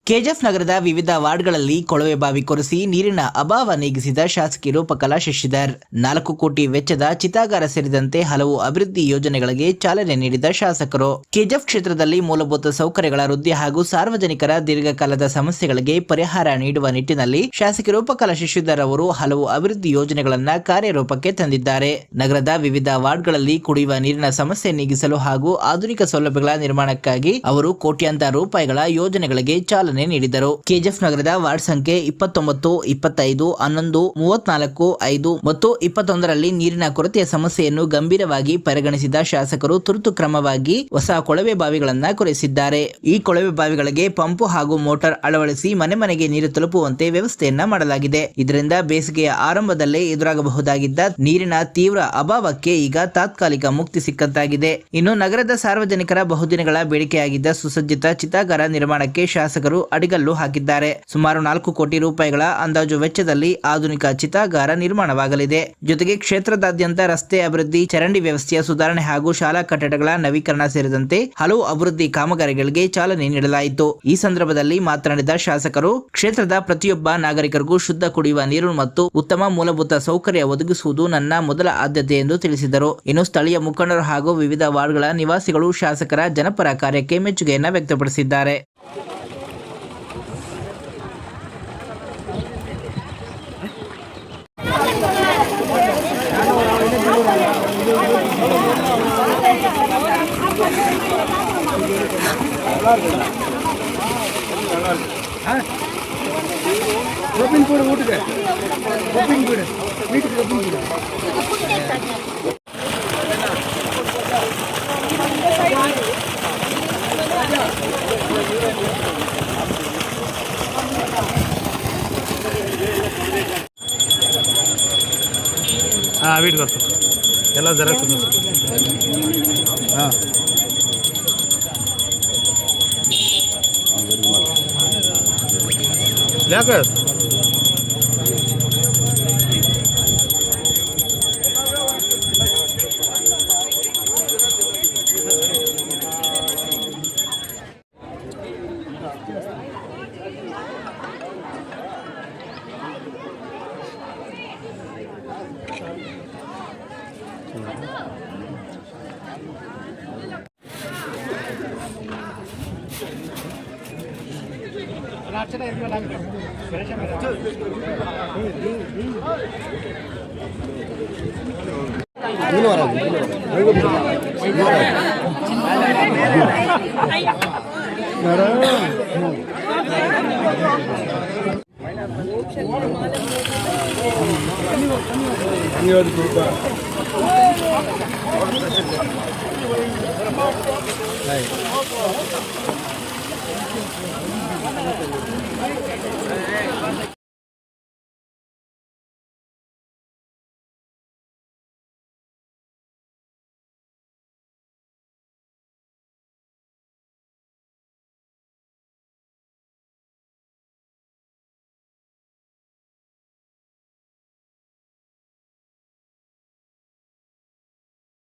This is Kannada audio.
ಕೆಜಿಎಫ್ ನಗರದ ವಿವಿಧ ವಾರ್ಡ್ಗಳಲ್ಲಿ ಕೊಳವೆ ಬಾವಿ ಕೊರೆಸಿ ನೀರಿನ ಅಭಾವ ನೀಗಿಸಿದ ಶಾಸಕಿ ರೂಪಕಲಾ ಶಶಿಧರ್. 4 ಕೋಟಿ ವೆಚ್ಚದ ಚಿತಾಗಾರ ಸೇರಿದಂತೆ ಹಲವು ಅಭಿವೃದ್ಧಿ ಯೋಜನೆಗಳಿಗೆ ಚಾಲನೆ ನೀಡಿದ ಶಾಸಕರು. ಕೆಜಿಎಫ್ ಕ್ಷೇತ್ರದಲ್ಲಿ ಮೂಲಭೂತ ಸೌಕರ್ಯಗಳ ವೃದ್ಧಿ ಹಾಗೂ ಸಾರ್ವಜನಿಕರ ದೀರ್ಘಕಾಲದ ಸಮಸ್ಯೆಗಳಿಗೆ ಪರಿಹಾರ ನೀಡುವ ನಿಟ್ಟಿನಲ್ಲಿ ಶಾಸಕಿ ರೂಪಕಲಾ ಶಶಿಧರ್ ಅವರು ಹಲವು ಅಭಿವೃದ್ಧಿ ಯೋಜನೆಗಳನ್ನ ಕಾರ್ಯರೂಪಕ್ಕೆ ತಂದಿದ್ದಾರೆ. ನಗರದ ವಿವಿಧ ವಾರ್ಡ್ಗಳಲ್ಲಿ ಕುಡಿಯುವ ನೀರಿನ ಸಮಸ್ಯೆ ನೀಗಿಸಲು ಹಾಗೂ ಆಧುನಿಕ ಸೌಲಭ್ಯಗಳ ನಿರ್ಮಾಣಕ್ಕಾಗಿ ಅವರು ಕೋಟ್ಯಾಂತರ ರೂಪಾಯಿಗಳ ಯೋಜನೆಗಳಿಗೆ ಚಾಲನೆ ನೀಡಿದರು. ಕೆಜಿಎಫ್ ನಗರದ ವಾರ್ಡ್ ಸಂಖ್ಯೆ 29, 25, 11, 34, 5 ಮತ್ತು 21ರಲ್ಲಿ ನೀರಿನ ಕೊರತೆಯ ಸಮಸ್ಯೆಯನ್ನು ಗಂಭೀರವಾಗಿ ಪರಿಗಣಿಸಿದ ಶಾಸಕರು ತುರ್ತು ಕ್ರಮವಾಗಿ ಹೊಸ ಕೊಳವೆ ಬಾವಿಗಳನ್ನ ಕೊರೆಸಿದ್ದಾರೆ. ಈ ಕೊಳವೆ ಬಾವಿಗಳಿಗೆ ಪಂಪು ಹಾಗೂ ಮೋಟಾರ್ ಅಳವಡಿಸಿ ಮನೆ ಮನೆಗೆ ನೀರು ತಲುಪುವಂತೆ ವ್ಯವಸ್ಥೆಯನ್ನ ಮಾಡಲಾಗಿದೆ. ಇದರಿಂದ ಬೇಸಿಗೆಯ ಆರಂಭದಲ್ಲೇ ಎದುರಾಗಬಹುದಾಗಿದ್ದ ನೀರಿನ ತೀವ್ರ ಅಭಾವಕ್ಕೆ ಈಗ ತಾತ್ಕಾಲಿಕ ಮುಕ್ತಿ ಸಿಕ್ಕಂತಾಗಿದೆ. ಇನ್ನು ನಗರದ ಸಾರ್ವಜನಿಕರ ಬಹುದಿನಗಳ ಬೇಡಿಕೆಯಾಗಿದ್ದ ಸುಸಜ್ಜಿತ ಚಿತಾಗಾರ ನಿರ್ಮಾಣಕ್ಕೆ ಶಾಸಕರು ಅಡಿಗಲ್ಲು ಹಾಕಿದ್ದಾರೆ. ಸುಮಾರು 4 ಕೋಟಿ ರೂಪಾಯಿಗಳ ಅಂದಾಜು ವೆಚ್ಚದಲ್ಲಿ ಆಧುನಿಕ ಚಿತಾಗಾರ ನಿರ್ಮಾಣವಾಗಲಿದೆ. ಜೊತೆಗೆ ಕ್ಷೇತ್ರದಾದ್ಯಂತ ರಸ್ತೆ ಅಭಿವೃದ್ಧಿ, ಚರಂಡಿ ವ್ಯವಸ್ಥೆಯ ಸುಧಾರಣೆ ಹಾಗೂ ಶಾಲಾ ಕಟ್ಟಡಗಳ ನವೀಕರಣ ಸೇರಿದಂತೆ ಹಲವು ಅಭಿವೃದ್ಧಿ ಕಾಮಗಾರಿಗಳಿಗೆ ಚಾಲನೆ ನೀಡಲಾಯಿತು. ಈ ಸಂದರ್ಭದಲ್ಲಿ ಮಾತನಾಡಿದ ಶಾಸಕರು, ಕ್ಷೇತ್ರದ ಪ್ರತಿಯೊಬ್ಬ ನಾಗರಿಕರಿಗೂ ಶುದ್ಧ ಕುಡಿಯುವ ನೀರು ಮತ್ತು ಉತ್ತಮ ಮೂಲಭೂತ ಸೌಕರ್ಯ ಒದಗಿಸುವುದು ನನ್ನ ಮೊದಲ ಆದ್ಯತೆ ಎಂದು ತಿಳಿಸಿದರು. ಇನ್ನು ಸ್ಥಳೀಯ ಮುಖಂಡರು ಹಾಗೂ ವಿವಿಧ ವಾರ್ಡ್ಗಳ ನಿವಾಸಿಗಳು ಶಾಸಕರ ಜನಪರ ಕಾರ್ಯಕ್ಕೆ ಮೆಚ್ಚುಗೆಯನ್ನ ವ್ಯಕ್ತಪಡಿಸಿದ್ದಾರೆ. వీటికి వస్తాం ఎలా జరుగుతుంది లేక